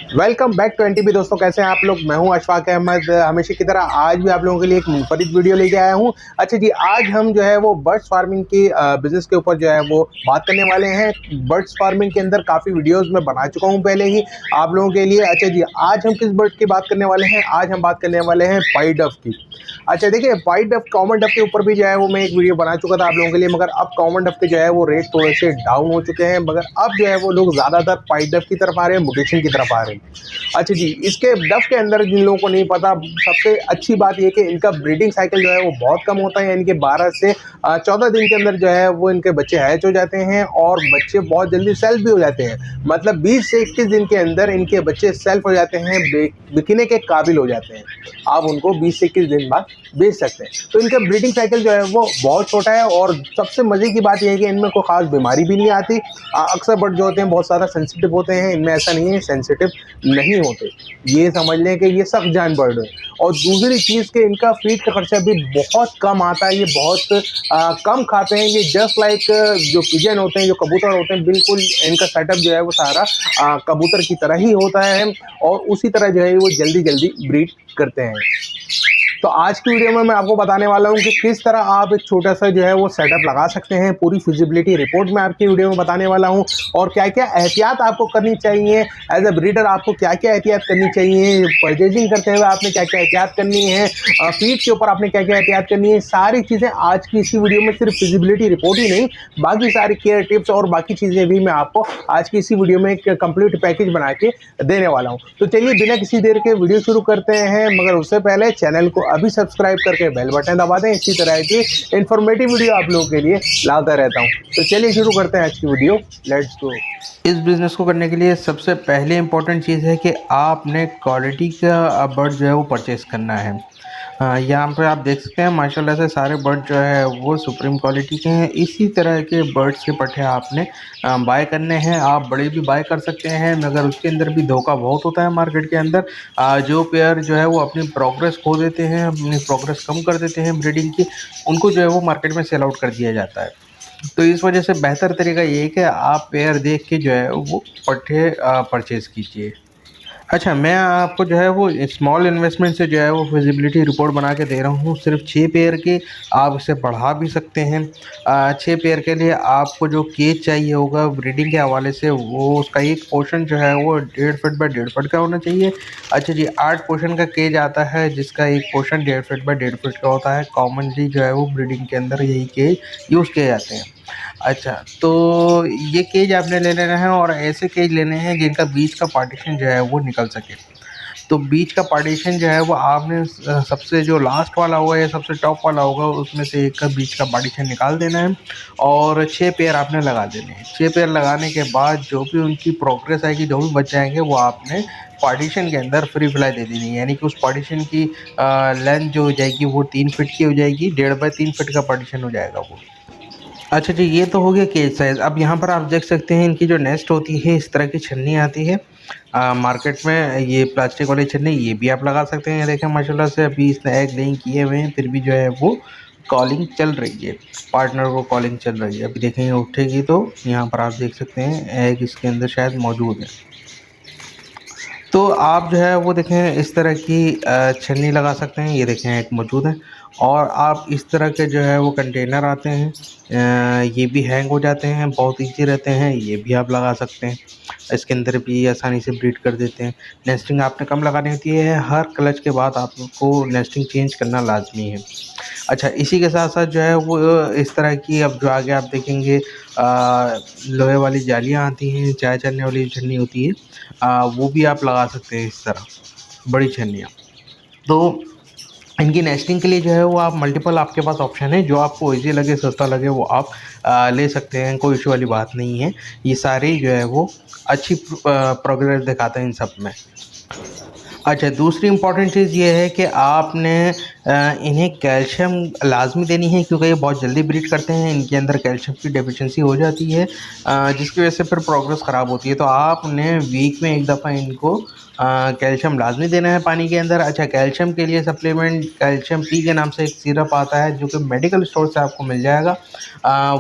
Welcome back to NTP. दोस्तों कैसे हैं आप लोग। मैं हूं अशफाक अहमद। हमेशा की तरह आज भी आप लोगों के लिए एक मुनफरिद वीडियो लेके आया हूं। अच्छा जी, आज हम जो है वो बर्ड्स फार्मिंग की बिजनेस के ऊपर जो है वो बात करने वाले हैं। बर्ड्स फार्मिंग के अंदर काफ़ी वीडियोस मैं बना चुका हूं पहले ही आप लोगों के लिए। अच्छा जी, आज हम किस बर्ड की बात करने वाले हैं? आज हम बात करने वाले हैं व्हाइट डव की। अच्छा देखिए, व्हाइट डव कॉमन डव के ऊपर भी जो है वो मैं एक वीडियो बना चुका था आप लोगों के लिए, मगर अब कॉमन डव के जो है वो रेट थोड़े से डाउन हो चुके हैं, मगर अब जो है वो लोग ज़्यादातर व्हाइट डव की तरफ आ रहे हैं, म्यूटेशन की तरफ आ रहे हैं। अच्छा जी, इसके डव के अंदर जिन लोगों को नहीं पता, सबसे अच्छी बात ये कि इनका ब्रीडिंग साइकिल जो है वो बहुत कम होता है। इनके 12 से 14 दिन के अंदर जो है वो इनके बच्चे हैच हो जाते हैं और बच्चे बहुत जल्दी सेल्फ भी हो जाते हैं। मतलब 20 से 21 दिन के अंदर इनके बच्चे सेल्फ हो जाते हैं, बिकने के काबिल हो जाते हैं। आप उनको 20 से 21 दिन बाद बेच सकते हैं। तो इनका ब्रीडिंग साइकिल जो है वो बहुत छोटा है और सबसे मज़े की बात यह है कि इनमें कोई ख़ास बीमारी भी नहीं आती। अक्सर बर्ड जो होते हैं बहुत ज़्यादा सेंसिटिव होते हैं, इनमें ऐसा नहीं है सेंसिटिव नहीं होते। ये समझ लें कि ये सख्त जान बर्ड है। और दूसरी चीज़ कि इनका फीड का खर्चा भी बहुत कम आता है। ये बहुत कम खाते हैं। ये जस्ट लाइक जो पिजन होते हैं, जो कबूतर होते हैं, बिल्कुल इनका सेटअप जो है वो सारा कबूतर की तरह ही होता है और उसी तरह जो है वो जल्दी जल्दी ब्रीड करते हैं। तो आज की वीडियो में मैं आपको बताने वाला हूं कि किस तरह आप एक छोटा सा जो है वो सेटअप लगा सकते हैं। पूरी फिजिबिलिटी रिपोर्ट मैं आपकी वीडियो में बताने वाला हूं और क्या क्या एहतियात आपको करनी चाहिए। एज अ ब्रीडर आपको क्या क्या एहतियात करनी चाहिए, परचेजिंग करते हुए आपने क्या क्या एहतियात करनी है, फीड के ऊपर आपने क्या क्या एहतियात करनी है, सारी चीज़ें आज की इसी वीडियो में। सिर्फ फिजिबिलिटी रिपोर्ट ही नहीं, बाकी सारी केयर टिप्स और बाकी चीज़ें भी मैं आपको आज की इसी वीडियो में एक कंप्लीट पैकेज बना के देने वाला हूँ। तो चलिए बिना किसी देर के वीडियो शुरू करते हैं, मगर उससे पहले चैनल को अभी सब्सक्राइब करके बेल बटन दबा दें। इसी तरह की इंफॉर्मेटिव वीडियो आप लोगों के लिए लाता रहता हूं। तो चलिए शुरू करते हैं आज की वीडियो। Let's go. इस बिज़नेस को करने के लिए सबसे पहले इम्पोर्टेंट चीज़ है कि आपने क्वालिटी का बर्ड जो है वो परचेज़ करना है। यहाँ पे आप देख सकते हैं माशाल्लाह से सारे बर्ड जो है वो सुप्रीम क्वालिटी के हैं। इसी तरह के बर्ड्स के पट्टे आपने बाय करने हैं। आप बड़े भी बाय कर सकते हैं, मगर उसके अंदर भी धोखा बहुत होता है मार्केट के अंदर। जो पेयर जो है वो अपनी प्रोग्रेस खो देते हैं, अपनी प्रोग्रेस कम कर देते हैं ब्रीडिंग की, उनको जो है वो मार्केट में सेल आउट कर दिया जाता है। तो इस वजह से बेहतर तरीका ये है कि आप पेयर देख के जो है वो पट्टे परचेज़ कीजिए। अच्छा, मैं आपको जो है वो स्मॉल इन्वेस्टमेंट से जो है वो फिजिबिलिटी रिपोर्ट बना के दे रहा हूँ, सिर्फ 6 पेयर की। आप इसे बढ़ा भी सकते हैं। 6 पेयर के लिए आपको जो केज चाहिए होगा ब्रीडिंग के हवाले से, वो उसका एक पोर्शन जो है वो 1.5 फीट बाय 1.5 फीट का होना चाहिए। अच्छा जी, 8 पोर्शन का केज आता है, जिसका एक पोर्शन 1.5 फीट बाय 1.5 फीट का होता है। कॉमनली जो है वो ब्रीडिंग के अंदर यही केज यूज़ किए जाते हैं। अच्छा, तो ये केज आपने ले लेना है और ऐसे केज लेने हैं जिनका बीच का पार्टीशन जो है वो निकल सके। तो बीच का पार्टीशन जो है वो आपने सबसे जो लास्ट वाला होगा या सबसे टॉप वाला होगा उसमें से एक का बीच का पार्टीशन निकाल देना है और 6 पेयर आपने लगा देने हैं। 6 पेयर लगाने के बाद जो भी उनकी प्रोग्रेस आएगी, जो भी बच जाएंगे, वो आपने पार्टीशन के अंदर फ्री फ्लाई दे देनी है। यानी कि उस पार्टीशन की लेंथ जो हो जाएगी वो 3 फीट की हो जाएगी। 1.5 बाय 3 फीट का पार्टीशन हो जाएगा वो। अच्छा जी, ये तो हो गया केज साइज़। अब यहाँ पर आप देख सकते हैं इनकी जो नेस्ट होती है, इस तरह की छन्नी आती है मार्केट में। ये प्लास्टिक वाली छन्नी, ये भी आप लगा सकते हैं। देखें माशाल्लाह से अभी इसने एग नहीं किए हुए हैं, फिर भी जो है वो कॉलिंग चल रही है, पार्टनर को कॉलिंग चल रही है। अभी देखेंगे उठेगी तो यहाँ पर आप देख सकते हैं एग इसके अंदर शायद मौजूद है। तो आप जो है वो देखें इस तरह की छन्नी लगा सकते हैं। ये देखें एक मौजूद है। और आप इस तरह के जो है वो कंटेनर आते हैं, ये भी हैंग हो जाते हैं, बहुत ईजी रहते हैं, ये भी आप लगा सकते हैं। इसके अंदर भी आसानी से ब्रीड कर देते हैं। नेस्टिंग आपने कम लगानी होती है, हर क्लच के बाद आपको नेस्टिंग चेंज करना लाजमी है। अच्छा, इसी के साथ साथ जो है वो इस तरह की अब जो आगे आप देखेंगे लोहे वाली जालियाँ आती हैं, चाय चलने वाली छन्नी होती है, वो भी आप लगा सकते हैं इस तरह, बड़ी छन्नियाँ। तो इनकी नेस्टिंग के लिए जो है वो आप मल्टीपल आपके पास ऑप्शन है, जो आपको ईज़ी लगे, सस्ता लगे, वो आप ले सकते हैं। कोई इशू वाली बात नहीं है। ये सारे जो है वो अच्छी प्रोग्रेस दिखाते हैं इन सब में। अच्छा, दूसरी इम्पॉर्टेंट चीज़ ये है कि आपने इन्हें कैल्शियम लाजमी देनी है, क्योंकि ये बहुत जल्दी ब्रीड करते हैं, इनके अंदर कैल्शियम की डेफिशिएंसी हो जाती है, जिसकी वजह से फिर प्रोग्रेस ख़राब होती है। तो आपने वीक में एक दफ़ा इनको कैल्शियम लाजमी देना है पानी के अंदर। अच्छा, कैल्शियम के लिए सप्लीमेंट कैल्शियम पी के नाम से एक सिरप आता है, जो कि मेडिकल स्टोर से आपको मिल जाएगा।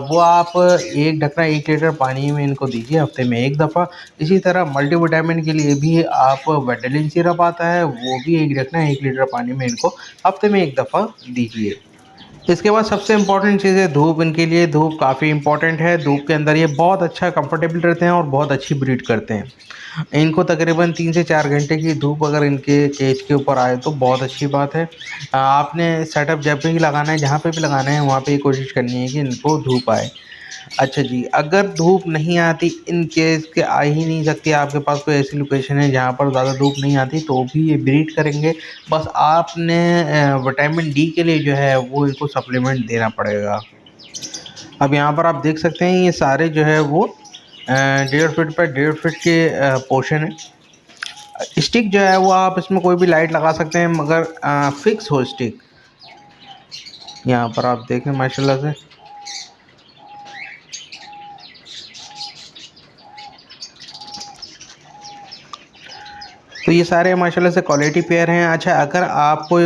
वो आप एक ढकना 1 लीटर पानी में इनको दीजिए हफ्ते में एक दफ़ा। इसी तरह मल्टीविटामिन के लिए भी आप वेटालिन सिरप आता है, वो भी एक ढकना 1 लीटर पानी में इनको हफ्ते में एक दफ़ा दीजिए। इसके बाद सबसे इम्पॉर्टेंट चीज़ है धूप। इनके लिए धूप काफ़ी इम्पॉर्टेंट है। धूप के अंदर ये बहुत अच्छा कंफर्टेबल रहते हैं और बहुत अच्छी ब्रीड करते हैं। इनको तकरीबन 3 से 4 घंटे की धूप अगर इनके केज के ऊपर आए तो बहुत अच्छी बात है। आपने सेटअप जब भी लगाना है, जहाँ पे भी लगाना है, वहाँ पे ये कोशिश करनी है कि इनको धूप आए। अच्छा जी, अगर धूप नहीं आती, इन केस के आ ही नहीं सकती, आपके पास कोई ऐसी लोकेशन है जहाँ पर ज़्यादा धूप नहीं आती, तो भी ये ब्रीड करेंगे। बस आपने विटामिन डी के लिए जो है वो इनको सप्लीमेंट देना पड़ेगा। अब यहाँ पर आप देख सकते हैं ये सारे जो है वो 1.5 फीट पर 1.5 फीट के पोर्शन है। स्टिक जो है वो आप इसमें कोई भी लाइट लगा सकते हैं, मगर फिक्स हो स्टिक। यहाँ पर आप देखें माशाल्लाह से तो ये सारे माशाल्लाह से क्वालिटी पेयर हैं। अच्छा, अगर आपको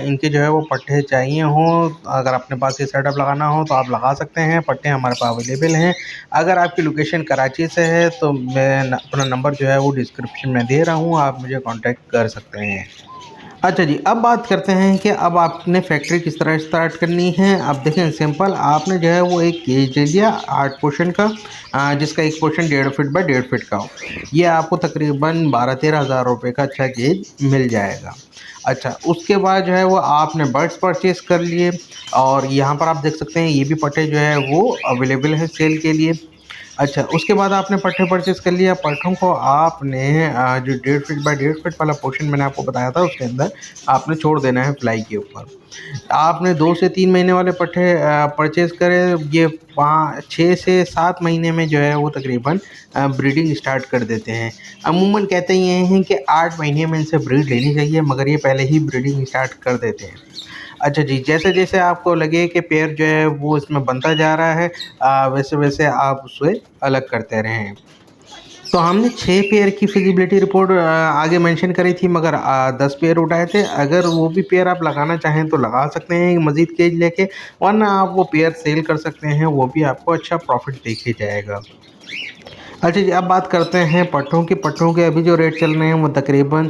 इनके जो है वो पट्टे चाहिए हों, अगर अपने पास ये सेटअप लगाना हो तो आप लगा सकते हैं। पट्टे हमारे पास अवेलेबल हैं। अगर आपकी लोकेशन कराची से है तो मैं अपना नंबर जो है वो डिस्क्रिप्शन में दे रहा हूँ, आप मुझे कॉन्टैक्ट कर सकते हैं। अच्छा जी, अब बात करते हैं कि अब आपने फैक्ट्री किस तरह स्टार्ट करनी है। अब देखें, सिंपल, आपने जो है वो एक केज ले लिया 8 पोर्शन का, जिसका एक पोर्शन 1.5 फीट बाय 1.5 फीट का हो। ये आपको तकरीबन 12-13 हज़ार रुपये का अच्छा केज मिल जाएगा। अच्छा, उसके बाद जो है वो आपने बर्ड्स परचेज़ कर लिए, और यहाँ पर आप देख सकते हैं ये भी पट्टे जो है वो अवेलेबल है सेल के लिए। अच्छा, उसके बाद आपने पट्टे परचेज़ कर लिया। पट्टों को आपने जो 1.5 फीट बाय 1.5 फीट वाला पोर्शन मैंने आपको बताया था, उसके अंदर आपने छोड़ देना है फ्लाई के ऊपर। आपने 2 से 3 महीने वाले पट्टे परचेज़ करे, ये 6 से 7 महीने में जो है वो तकरीबन ब्रीडिंग स्टार्ट कर देते हैं। अमूमन कहते ये हैं कि 8 महीने में इनसे ब्रीड लेनी चाहिए, मगर ये पहले ही ब्रीडिंग स्टार्ट कर देते हैं। अच्छा जी, जैसे-जैसे आपको लगे कि पेयर जो है वो इसमें बनता जा रहा है, वैसे-वैसे आप उसे अलग करते रहें। तो हमने 6 पेयर की फिजिबिलिटी रिपोर्ट आगे मेंशन करी थी, मगर 10 पेयर उठाए थे। अगर वो भी पेयर आप लगाना चाहें तो लगा सकते हैं मज़ीद केज लेके, वरना आप वो पेयर सेल कर सकते हैं, वो भी आपको अच्छा प्रॉफ़िट दे के जाएगा। अच्छा जी, अब बात करते हैं पट्ठों की। पट्ठों के अभी जो रेट चल रहे हैं वो तकरीबन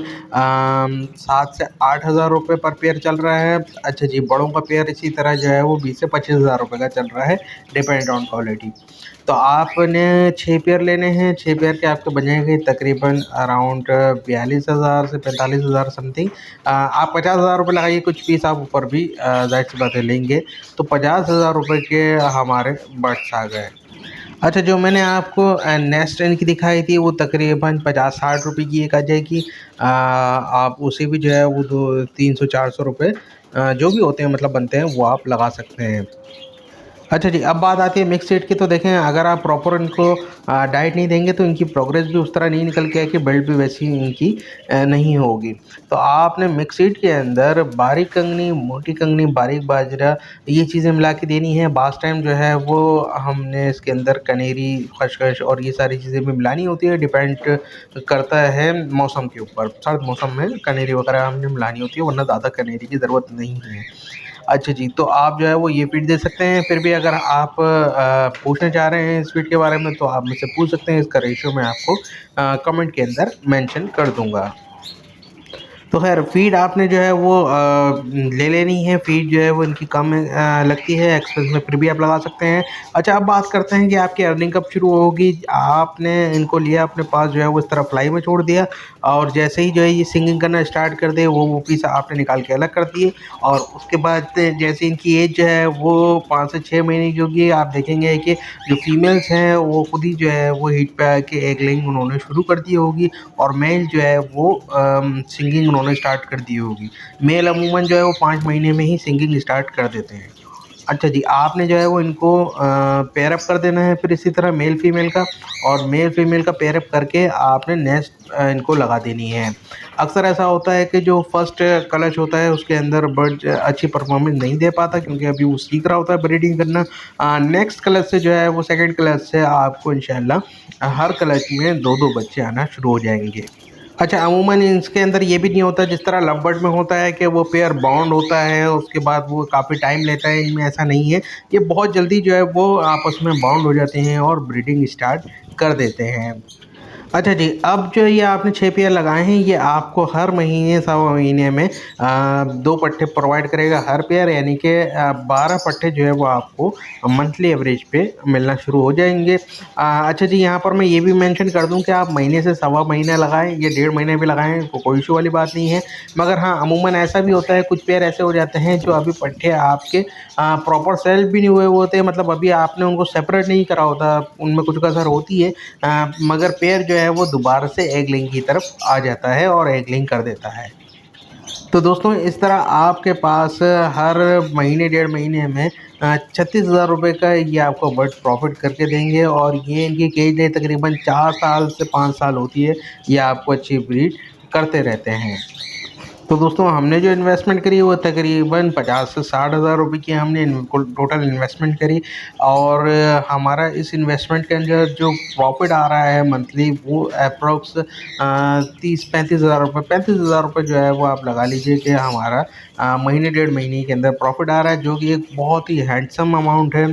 7 से 8 हज़ार रुपये पर पेयर चल रहा है। अच्छा जी, बड़ों का पेयर इसी तरह जो है वो 20 से 25 हज़ार रुपये का चल रहा है, डिपेंड ऑन क्वालिटी। तो आपने 6 पेयर लेने हैं। 6 पेयर के आपके बन जाएंगे तकरीबन अराउंड 42,000 से 45,000 समथिंग। आप 50,000 रुपये लगाइए, कुछ पीस आप ऊपर भी ज़ाहिर सी बात है लेंगे, तो 50,000 रुपये के हमारे बर्ड्स आ गए। अच्छा, जो मैंने आपको नेस्ट इनकी दिखाई थी वो तकरीबन 50-60 रुपये की एक आ जाएगी। आप उसे भी जो है वो 300-400 रुपये जो भी होते हैं, मतलब बनते हैं, वो आप लगा सकते हैं। अच्छा जी, अब बात आती है मिक्स सीड की। तो देखें, अगर आप प्रॉपर इनको डाइट नहीं देंगे तो इनकी प्रोग्रेस भी उस तरह नहीं निकल के आएगी, बिल्ड भी वैसी इनकी नहीं होगी। तो आपने मिक्स सीड के अंदर बारीक कंगनी, मोटी कंगनी, बारीक बाजरा, ये चीज़ें मिला के देनी है। बास टाइम जो है वो हमने इसके अंदर कनेरी, खसखस और ये सारी चीज़ें भी मिलानी होती है, डिपेंड करता है मौसम के ऊपर। सर्द मौसम में कनेरी वगैरह हमने मिलानी होती है, वरना ज़्यादा कनेरी की ज़रूरत नहीं है। अच्छा जी, तो आप जो है वो ये फ़ीड दे सकते हैं। फिर भी अगर आप पूछना चाह रहे हैं इस फ़ीड के बारे में, तो आप मुझसे पूछ सकते हैं। इसका रेशियो मैं आपको कमेंट के अंदर मेंशन कर दूँगा। तो ख़ैर, फ़ीड आपने जो है वो ले लेनी है। फ़ीड जो है वो इनकी कम लगती है, एक्सपेंस में फिर भी आप लगा सकते हैं। अच्छा, अब बात करते हैं कि आपकी अर्निंग कब शुरू होगी। आपने इनको लिया, अपने पास जो है वो इस तरह फ्लाई में छोड़ दिया, और जैसे ही जो है ये सिंगिंग करना स्टार्ट कर दे, वो पीस आपने निकाल के अलग कर दिए, और उसके बाद जैसे इनकी एज जो है वो 5 से 6 महीने की होगी, आप देखेंगे कि जो फीमेल्स हैं वो खुद ही जो है वो हीट पे आके एग लेइंग उन्होंने शुरू कर दी होगी, और मेल जो है वो सिंगिंग उन्होंने स्टार्ट कर दी होगी। मेल अमूमन जो है वो 5 महीने में ही सिंगिंग स्टार्ट कर देते हैं। अच्छा जी, आपने जो है वो इनको पेयर अप कर देना है, फिर इसी तरह मेल फीमेल का, और मेल फीमेल का पेयर अप करके आपने नेस्ट इनको लगा देनी है। अक्सर ऐसा होता है कि जो फर्स्ट कलच होता है उसके अंदर बर्ड अच्छी परफॉर्मेंस नहीं दे पाता, क्योंकि अभी वो सीख रहा होता है ब्रीडिंग करना। नेक्स्ट कलच से जो है वो सेकंड कलच से आपको इंशाल्लाह हर कलच में 2-2 बच्चे आना शुरू हो जाएंगे। अच्छा, अमूमन इसके अंदर ये भी नहीं होता जिस तरह लव बर्ड में होता है कि वो पेयर बॉन्ड होता है, उसके बाद वो काफ़ी टाइम लेता है, इनमें ऐसा नहीं है। ये बहुत जल्दी जो है वो आपस में बॉन्ड हो जाते हैं और ब्रीडिंग स्टार्ट कर देते हैं। अच्छा जी, अब जो ये आपने 6 पेयर लगाए हैं, ये आपको हर महीने सवा महीने में 2 पट्टे प्रोवाइड करेगा हर पेयर, यानी कि 12 पट्टे जो है वो आपको मंथली एवरेज पे मिलना शुरू हो जाएंगे। अच्छा जी, यहाँ पर मैं ये भी मेंशन कर दूं कि आप महीने से सवा महीना लगाएं या 1.5 महीने भी लगाएं तो कोई इशू वाली बात नहीं है। मगर हाँ, अमूमन ऐसा भी होता है, कुछ पेयर ऐसे हो जाते हैं जो अभी पट्टे आपके प्रॉपर सेल भी नहीं हुए होते, मतलब अभी आपने उनको सेपरेट नहीं करा होता, उनमें कुछ कसर होती है। मगर पेयर जो है वो दोबारा से एग लेइंग की तरफ आ जाता है और एग लेइंग कर देता है। तो दोस्तों, इस तरह आपके पास हर महीने 1.5 महीने में 36,000 रुपये का ये आपको बर्ड प्रॉफिट करके देंगे, और ये इनकी केज डेट तकरीबन 4 साल से 5 साल होती है। ये आपको अच्छी ब्रीड करते रहते हैं। तो दोस्तों, हमने जो इन्वेस्टमेंट करी वो तकरीबन 50 से 60,000 रुपये की हमने टोटल इन्वेस्टमेंट करी, और हमारा इस इन्वेस्टमेंट के अंदर जो प्रॉफिट आ रहा है मंथली वो अप्रोक्स 35,000 रुपये जो है वो आप लगा लीजिए कि हमारा महीने 1.5 महीने के अंदर प्रॉफिट आ रहा है, जो कि एक बहुत ही हैंडसम अमाउंट है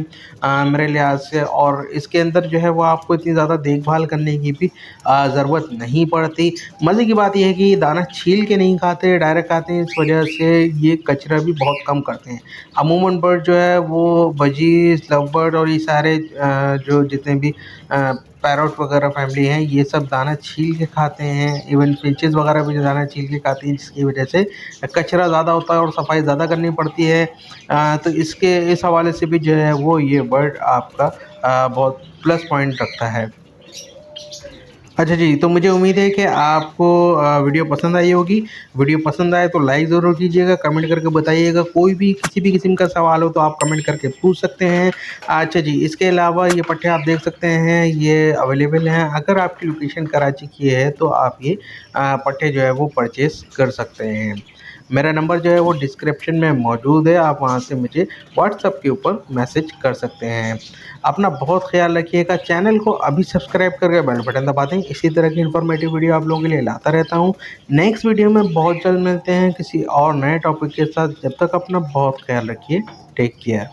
मेरे लिहाज से। और इसके अंदर जो है वो आपको इतनी ज़्यादा देखभाल करने की भी ज़रूरत नहीं पड़ती। मज़े की बात यह है कि ये दाना छील के नहीं खाते, डायरेक्ट खाते हैं, इस वजह से ये कचरा भी बहुत कम करते हैं। अमूमन बर्ड जो है वो बजीज़, लव बर्ड और ये सारे जो जितने भी पैरॉट वगैरह फैमिली हैं, ये सब दाना छील के खाते हैं। इवन फिंचेस वगैरह भी जो दाना छील के खाती हैं, जिसकी वजह से कचरा ज़्यादा होता है और सफाई ज़्यादा करनी पड़ती है। तो इस हवाले से भी जो है वो ये बर्ड आपका बहुत प्लस पॉइंट रखता है। अच्छा जी, तो मुझे उम्मीद है कि आपको वीडियो पसंद आई होगी। वीडियो पसंद आए तो लाइक ज़रूर कीजिएगा, कमेंट करके बताइएगा। कोई भी किसी भी किस्म का सवाल हो तो आप कमेंट करके पूछ सकते हैं। अच्छा जी, इसके अलावा ये पट्टे आप देख सकते हैं, ये अवेलेबल हैं। अगर आपकी लोकेशन कराची की है तो आप ये पट्टे जो है वो परचेज़ कर सकते हैं। मेरा नंबर जो है वो डिस्क्रिप्शन में मौजूद है, आप वहाँ से मुझे व्हाट्सएप के ऊपर मैसेज कर सकते हैं। अपना बहुत ख्याल रखिएगा। चैनल को अभी सब्सक्राइब करके बेल बटन दबा दें। इसी तरह की इन्फॉर्मेटिव वीडियो आप लोगों के लिए लाता रहता हूँ। नेक्स्ट वीडियो में बहुत जल्द मिलते हैं किसी और नए टॉपिक के साथ। जब तक अपना बहुत ख्याल रखिए। Take care.